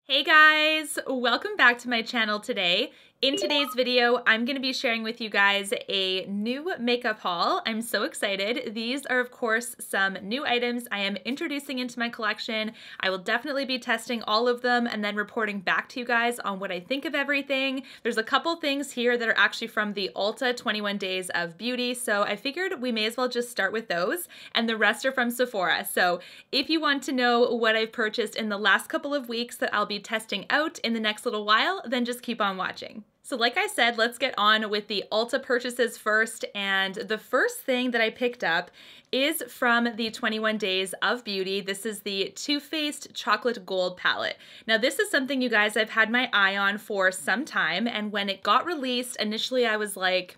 Hey guys, welcome back to my channel today. In today's video, I'm going to be sharing with you guys a new makeup haul. I'm so excited. These are, of course, some new items I am introducing into my collection. I will definitely be testing all of them and then reporting back to you guys on what I think of everything. There's a couple things here that are actually from the Ulta 21 Days of Beauty, so I figured we may as well just start with those, and the rest are from Sephora. So if you want to know what I've purchased in the last couple of weeks that I'll be testing out in the next little while, then just keep on watching. So like I said, let's get on with the Ulta purchases first, and the first thing that I picked up is from the 21 Days of Beauty. This is the Too Faced Chocolate Gold Palette. Now this is something, you guys, I've had my eye on for some time, and when it got released, initially I was like,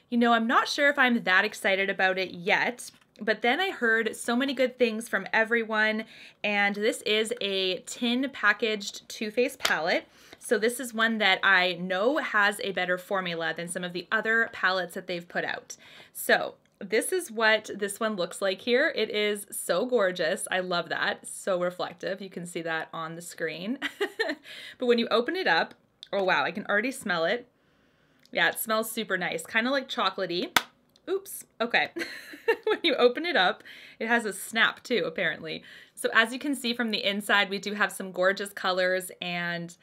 you know, I'm not sure if I'm that excited about it yet. But then I heard so many good things from everyone, and this is a tin packaged Too Faced palette. So this is one that I know has a better formula than some of the other palettes that they've put out. So this is what this one looks like here. It is so gorgeous. I love that. So reflective. You can see that on the screen. But when you open it up, oh wow, I can already smell it. Yeah, it smells super nice. Kind of like chocolatey. Oops, okay. When you open it up, it has a snap too, apparently. So as you can see from the inside, we do have some gorgeous colors, and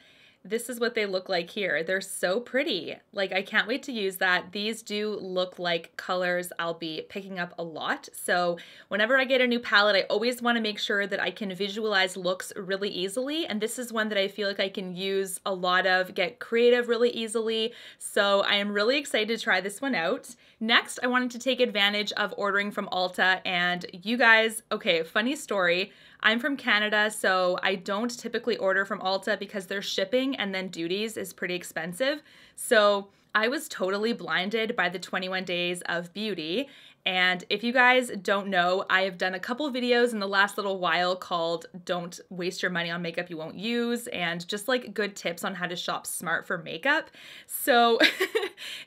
this is what they look like here. They're so pretty. Like, I can't wait to use that. These do look like colors I'll be picking up a lot. So whenever I get a new palette, I always want to make sure that I can visualize looks really easily. And this is one that I feel like I can use a lot of, get creative really easily. So I am really excited to try this one out. Next, I wanted to take advantage of ordering from Ulta, and you guys, okay, funny story. I'm from Canada, so I don't typically order from Ulta because their shipping and then duties is pretty expensive. So I was totally blinded by the 21 Days of Beauty. And if you guys don't know, I have done a couple videos in the last little while called Don't Waste Your Money on Makeup You Won't Use, and just like good tips on how to shop smart for makeup. So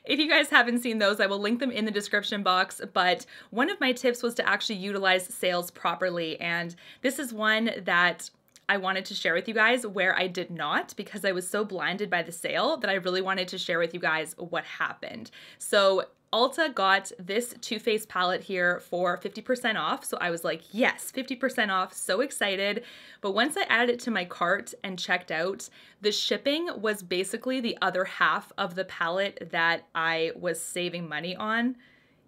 if you guys haven't seen those, I will link them in the description box. But one of my tips was to actually utilize sales properly. And this is one that I wanted to share with you guys where I did not, because I was so blinded by the sale that I really wanted to share with you guys what happened. So Ulta got this Too Faced palette here for 50% off. So I was like, yes, 50% off, so excited. But once I added it to my cart and checked out, the shipping was basically the other half of the palette that I was saving money on,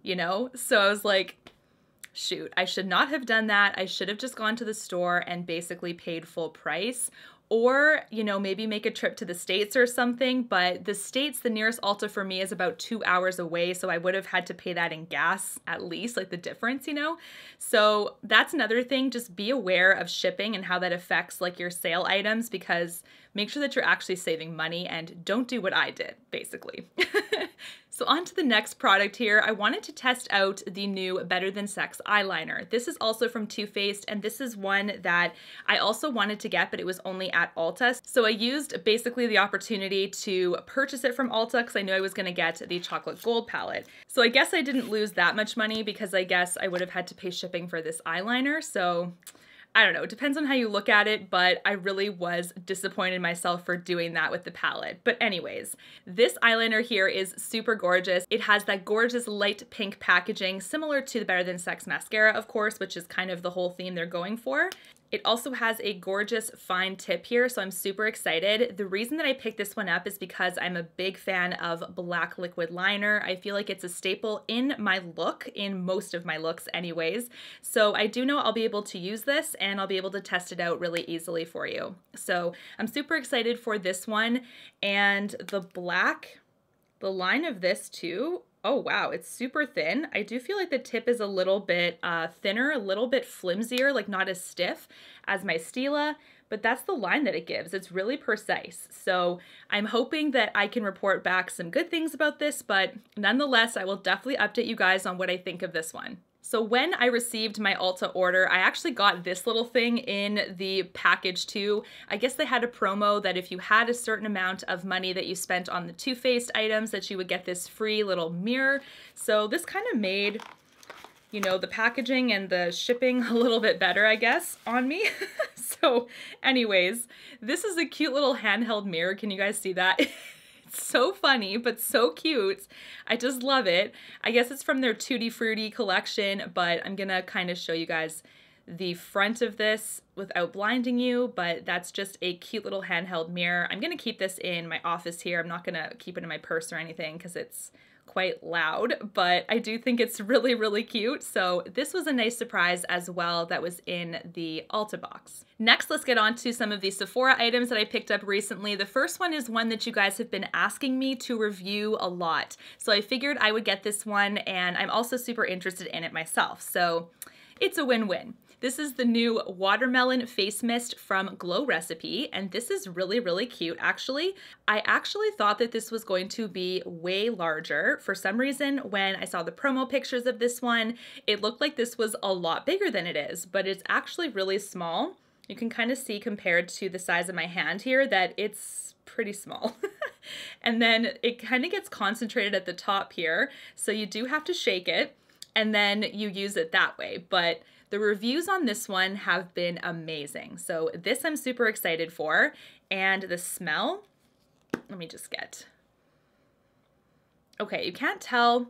you know? So I was like, shoot, I should not have done that. I should have just gone to the store and basically paid full price. Or, you know, maybe make a trip to the States or something. But the States, the nearest Ulta for me is about 2 hours away. So I would have had to pay that in gas at least, like the difference, you know? So that's another thing. Just be aware of shipping and how that affects like your sale items, because make sure that you're actually saving money and don't do what I did, basically. So on to the next product here. I wanted to test out the new Better Than Sex eyeliner. This is also from Too Faced, and this is one that I also wanted to get, but it was only at Ulta. So I used basically the opportunity to purchase it from Ulta because I knew I was gonna get the chocolate gold palette. So I guess I didn't lose that much money because I guess I would have had to pay shipping for this eyeliner. So I don't know, it depends on how you look at it, but I really was disappointed in myself for doing that with the palette. But anyways, this eyeliner here is super gorgeous. It has that gorgeous light pink packaging, similar to the Better Than Sex mascara, of course, which is kind of the whole theme they're going for. It also has a gorgeous fine tip here, so I'm super excited. The reason that I picked this one up is because I'm a big fan of black liquid liner. I feel like it's a staple in my look, in most of my looks anyways. So I do know I'll be able to use this and I'll be able to test it out really easily for you. So I'm super excited for this one. And the black, the line of this too, oh wow, it's super thin. I do feel like the tip is a little bit thinner, a little bit flimsier, like not as stiff as my Stila, but that's the line that it gives. It's really precise. So I'm hoping that I can report back some good things about this, but nonetheless, I will definitely update you guys on what I think of this one. So when I received my Ulta order, I actually got this little thing in the package too. I guess they had a promo that if you had a certain amount of money that you spent on the Too Faced items, that you would get this free little mirror. So this kind of made you know, the packaging and the shipping a little bit better, I guess, on me. So anyways, this is a cute little handheld mirror. Can you guys see that? It's so funny, but so cute. I just love it. I guess it's from their Tutti Frutti collection, but I'm gonna kind of show you guys the front of this without blinding you, but that's just a cute little handheld mirror. I'm gonna keep this in my office here. I'm not gonna keep it in my purse or anything because it's quite loud, but I do think it's really, really cute. So this was a nice surprise as well that was in the Ulta box. Next, let's get on to some of the Sephora items that I picked up recently. The first one is one that you guys have been asking me to review a lot. So I figured I would get this one, and I'm also super interested in it myself. So it's a win-win. This is the new Watermelon Face Mist from Glow Recipe, and this is really, really cute, actually. I actually thought that this was going to be way larger. For some reason, when I saw the promo pictures of this one, it looked like this was a lot bigger than it is, but it's actually really small. You can kind of see compared to the size of my hand here that it's pretty small. And then it kind of gets concentrated at the top here, so you do have to shake it, and then you use it that way. But the reviews on this one have been amazing. So this I'm super excited for. And the smell, let me just get, okay, you can't tell.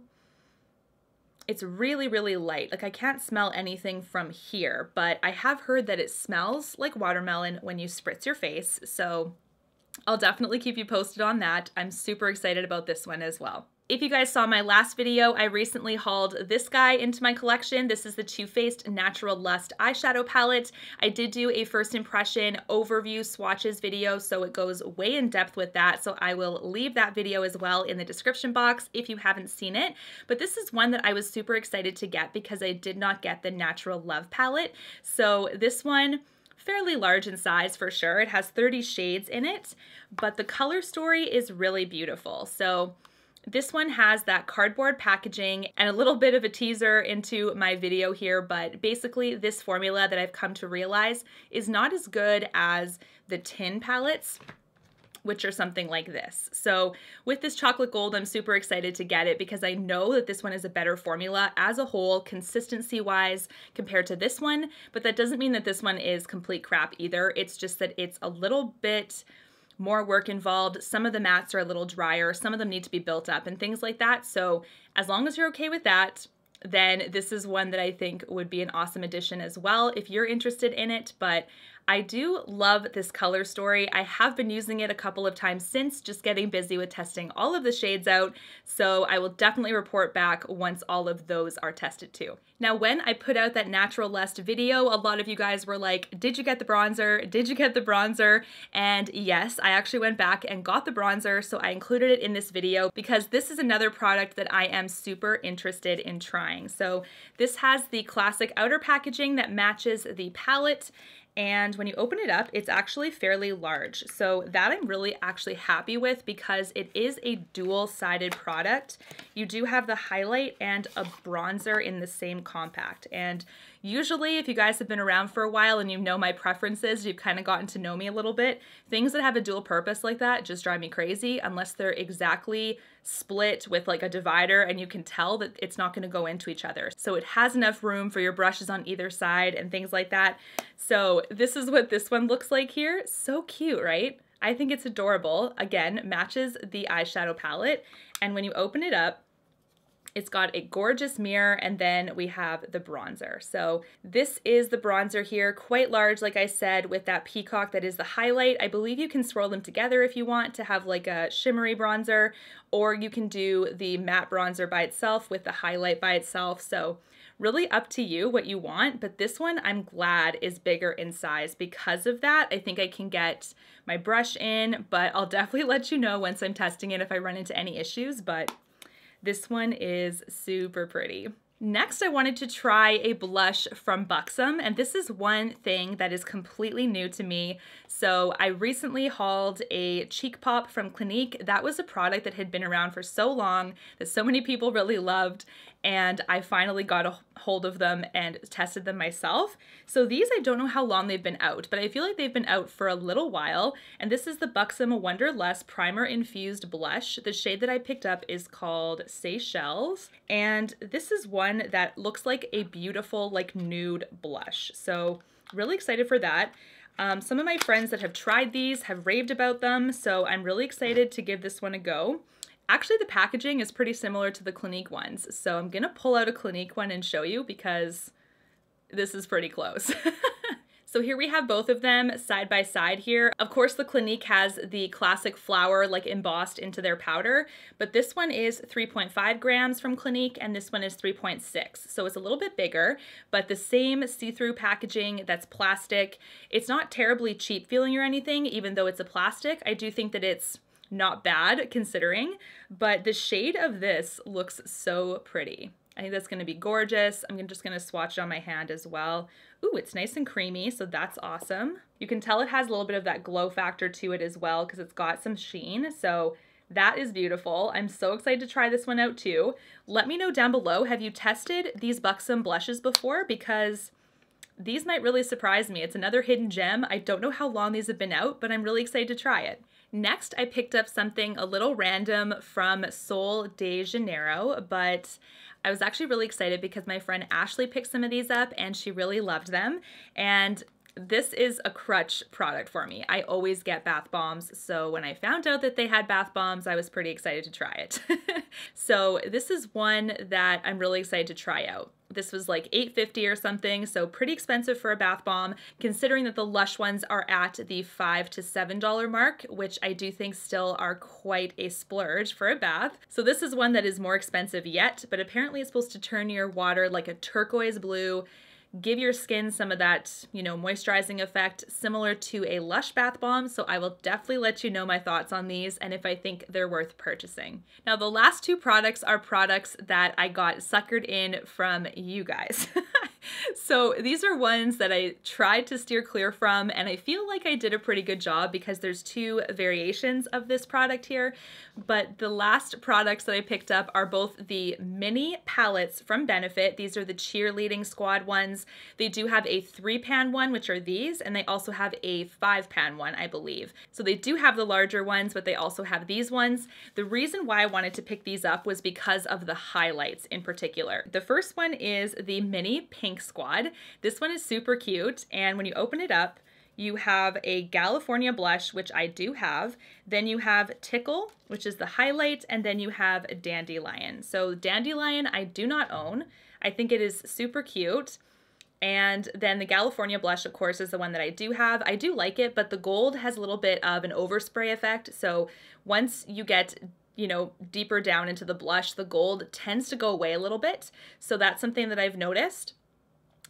It's really, really light. Like I can't smell anything from here, but I have heard that it smells like watermelon when you spritz your face. So I'll definitely keep you posted on that. I'm super excited about this one as well. If you guys saw my last video, I recently hauled this guy into my collection. This is the Too Faced Natural Lust eyeshadow palette. I did do a first impression overview swatches video, so it goes way in depth with that. So I will leave that video as well in the description box if you haven't seen it. But this is one that I was super excited to get because I did not get the Natural Love palette. So this one, fairly large in size for sure. It has 30 shades in it, but the color story is really beautiful. So this one has that cardboard packaging and a little bit of a teaser into my video here, but basically this formula that I've come to realize is not as good as the tin palettes, which are something like this. So with this chocolate gold, I'm super excited to get it because I know that this one is a better formula as a whole, consistency-wise, compared to this one, but that doesn't mean that this one is complete crap either. It's just that it's a little bit more work involved. Some of the mattes are a little drier, some of them need to be built up and things like that. So as long as you're okay with that, then this is one that I think would be an awesome addition as well if you're interested in it. But I do love this color story. I have been using it a couple of times since, just getting busy with testing all of the shades out. So I will definitely report back once all of those are tested too. Now, when I put out that Natural Lust video, a lot of you guys were like, did you get the bronzer? Did you get the bronzer? And yes, I actually went back and got the bronzer. So I included it in this video because this is another product that I am super interested in trying. So this has the classic outer packaging that matches the palette. And when you open it up, it's actually fairly large. So that I'm really actually happy with because it is a dual-sided product. You do have the highlight and a bronzer in the same compact. And usually, if you guys have been around for a while and you know my preferences, you've kind of gotten to know me a little bit, things that have a dual purpose like that just drive me crazy unless they're exactly split with like a divider and you can tell that it's not going to go into each other. So it has enough room for your brushes on either side and things like that. So this is what this one looks like here. So cute, right? I think it's adorable. Again, matches the eyeshadow palette. And when you open it up, it's got a gorgeous mirror, and then we have the bronzer. So this is the bronzer here, quite large, like I said, with that peacock that is the highlight. I believe you can swirl them together if you want to have like a shimmery bronzer, or you can do the matte bronzer by itself with the highlight by itself. So really up to you what you want, but this one I'm glad is bigger in size because of that. I think I can get my brush in, but I'll definitely let you know once I'm testing it if I run into any issues, but this one is super pretty. Next, I wanted to try a blush from Buxom, and this is one thing that is completely new to me. So I recently hauled a Cheek Pop from Clinique. That was a product that had been around for so long that so many people really loved, and I finally got a hold of them and tested them myself. So these, I don't know how long they've been out, but I feel like they've been out for a little while. And this is the Buxom Wonderlust Primer Infused Blush. The shade that I picked up is called Seychelles, and this is one that looks like a beautiful like nude blush. So really excited for that. Some of my friends that have tried these have raved about them, so I'm really excited to give this one a go. Actually, the packaging is pretty similar to the Clinique ones, so I'm gonna pull out a Clinique one and show you because this is pretty close. So here we have both of them side by side here. Of course, the Clinique has the classic flower like embossed into their powder, but this one is 3.5 grams from Clinique and this one is 3.6. So it's a little bit bigger, but the same see-through packaging that's plastic. It's not terribly cheap feeling or anything, even though it's a plastic. I do think that it's not bad considering, but the shade of this looks so pretty. I think that's gonna be gorgeous. I'm just gonna swatch it on my hand as well. Ooh, it's nice and creamy, so that's awesome. You can tell it has a little bit of that glow factor to it as well because it's got some sheen, so that is beautiful. I'm so excited to try this one out too. Let me know down below, have you tested these Buxom blushes before? Because these might really surprise me. It's another hidden gem. I don't know how long these have been out, but I'm really excited to try it. Next, I picked up something a little random from Sol de Janeiro, but I was actually really excited because my friend Ashley picked some of these up and she really loved them. And this is a crutch product for me. I always get bath bombs, so when I found out that they had bath bombs, I was pretty excited to try it. So this is one that I'm really excited to try out. This was like $8.50 or something, so pretty expensive for a bath bomb, considering that the Lush ones are at the $5 to $7 mark, which I do think still are quite a splurge for a bath. So this is one that is more expensive yet, but apparently it's supposed to turn your water like a turquoise blue, give your skin some of that, you know, moisturizing effect similar to a Lush bath bomb. So I will definitely let you know my thoughts on these and if I think they're worth purchasing. Now, the last two products are products that I got suckered in from you guys. So these are ones that I tried to steer clear from, and I feel like I did a pretty good job because there's two variations of this product here. But the last products that I picked up are both the mini palettes from Benefit. These are the cheerleading squad ones. They do have a 3-pan one, which are these, and they also have a 5-pan one, I believe. So they do have the larger ones, but they also have these ones. The reason why I wanted to pick these up was because of the highlights in particular. The first one is the mini pink squad. This one is super cute, and when you open it up, you have a California blush, which I do have. Then you have Tickle, which is the highlight, and then you have Dandelion. So Dandelion I do not own. I think it is super cute. And then the California blush, of course, is the one that I do have. I do like it, but the gold has a little bit of an overspray effect. So once you get, you know, deeper down into the blush, the gold tends to go away a little bit. So that's something that I've noticed.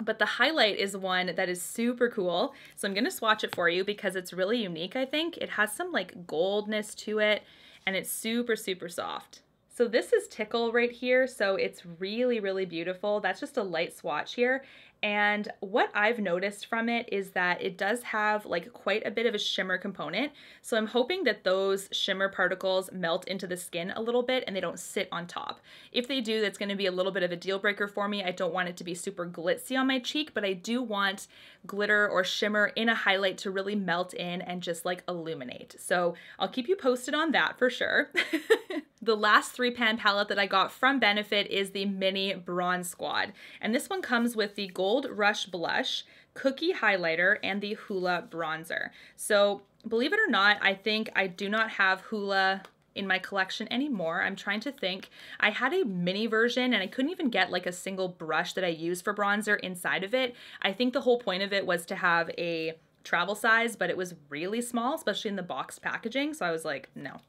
But the highlight is one that is super cool. So I'm gonna swatch it for you because it's really unique, I think. It has some like goldness to it and it's super, super soft. So this is Tickle right here. So it's really, really beautiful. That's just a light swatch here. And what I've noticed from it is that it does have like quite a bit of a shimmer component. So I'm hoping that those shimmer particles melt into the skin a little bit and they don't sit on top. If they do, that's going to be a little bit of a deal breaker for me. I don't want it to be super glitzy on my cheek, but I do want glitter or shimmer in a highlight to really melt in and just like illuminate. So I'll keep you posted on that for sure. The last 3-pan palette that I got from Benefit is the Mini Bronze Squad. And this one comes with the Gold Rush Blush, Cookie Highlighter, and the Hula Bronzer. So believe it or not, I think I do not have Hula in my collection anymore. I'm trying to think. I had a mini version and I couldn't even get like a single brush that I use for bronzer inside of it. I think the whole point of it was to have a travel size, but it was really small, especially in the boxed packaging. So I was like, no.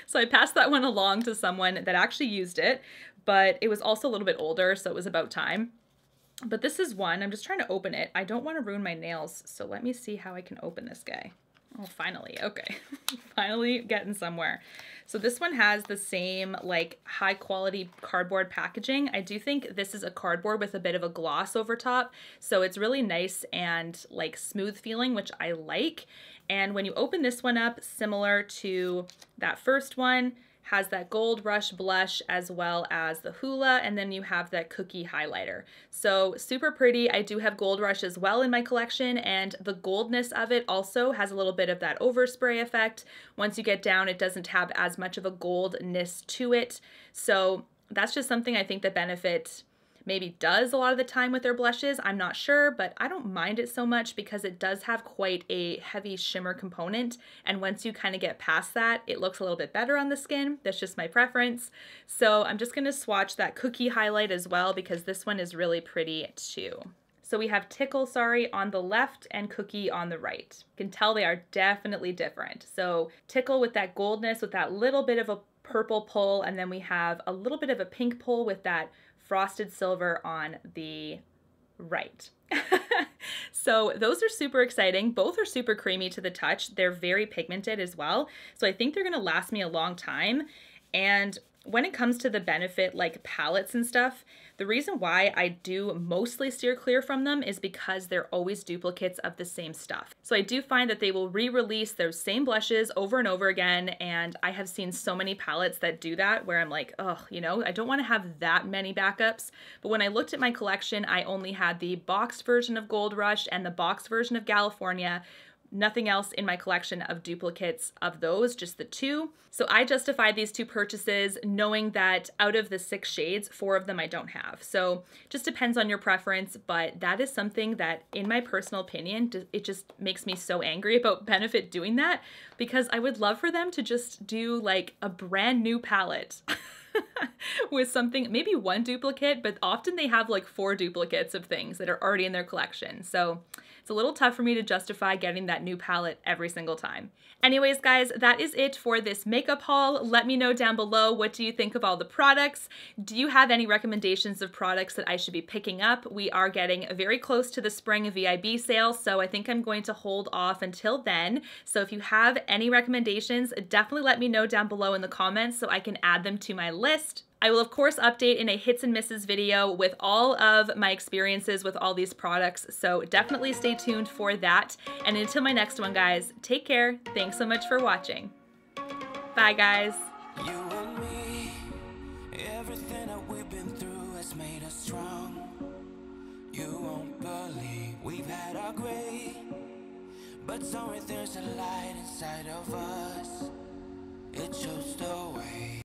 So I passed that one along to someone that actually used it, but it was also a little bit older, so it was about time. But this is one, I'm just trying to open it. I don't want to ruin my nails, so let me see how I can open this guy. Oh, finally, okay. Finally getting somewhere. So this one has the same like high quality cardboard packaging. I do think this is a cardboard with a bit of a gloss over top. So it's really nice and like smooth feeling, which I like. And when you open this one up, similar to that first one, has that Gold Rush blush as well as the Hoola, and then you have that cookie highlighter. So super pretty. I do have Gold Rush as well in my collection, and the goldness of it also has a little bit of that overspray effect. Once you get down, it doesn't have as much of a goldness to it. So that's just something I think that Benefit maybe does a lot of the time with their blushes. I'm not sure, but I don't mind it so much because it does have quite a heavy shimmer component. And once you kind of get past that, it looks a little bit better on the skin. That's just my preference. So I'm just gonna swatch that cookie highlight as well because this one is really pretty too. So we have Tickle, sorry, on the left and Cookie on the right. You can tell they are definitely different. So Tickle with that goldness, with that little bit of a purple pull, and then we have a little bit of a pink pull with that frosted silver on the right. So those are super exciting. Both are super creamy to the touch. They're very pigmented as well. So I think they're gonna last me a long time. And when it comes to the Benefit like palettes and stuff, the reason why I do mostly steer clear from them is because they're always duplicates of the same stuff. So I do find that they will re-release those same blushes over and over again, and I have seen so many palettes that do that where I'm like, oh, you know, I don't want to have that many backups. But when I looked at my collection, I only had the boxed version of Gold Rush and the boxed version of California. Nothing else in my collection of duplicates of those, just the two. So I justified these two purchases knowing that out of the 6 shades, 4 of them I don't have. So just depends on your preference, but that is something that in my personal opinion, it just makes me so angry about Benefit doing that because I would love for them to just do like a brand new palette. With something, maybe 1 duplicate, but often they have like 4 duplicates of things that are already in their collection. So it's a little tough for me to justify getting that new palette every single time. Anyways, guys, that is it for this makeup haul. Let me know down below, what do you think of all the products? Do you have any recommendations of products that I should be picking up? We are getting very close to the spring VIB sale, so I think I'm going to hold off until then. So if you have any recommendations, definitely let me know down below in the comments so I can add them to my list. I will of course update in a hits and misses video with all of my experiences with all these products, so definitely stay tuned for that. And until my next one, guys, take care. Thanks so much for watching. Bye, guys. You and me, everything that we've been through has made us strong. You won't believe we've had our gray, but somewhere there's a light inside of us. It shows the way.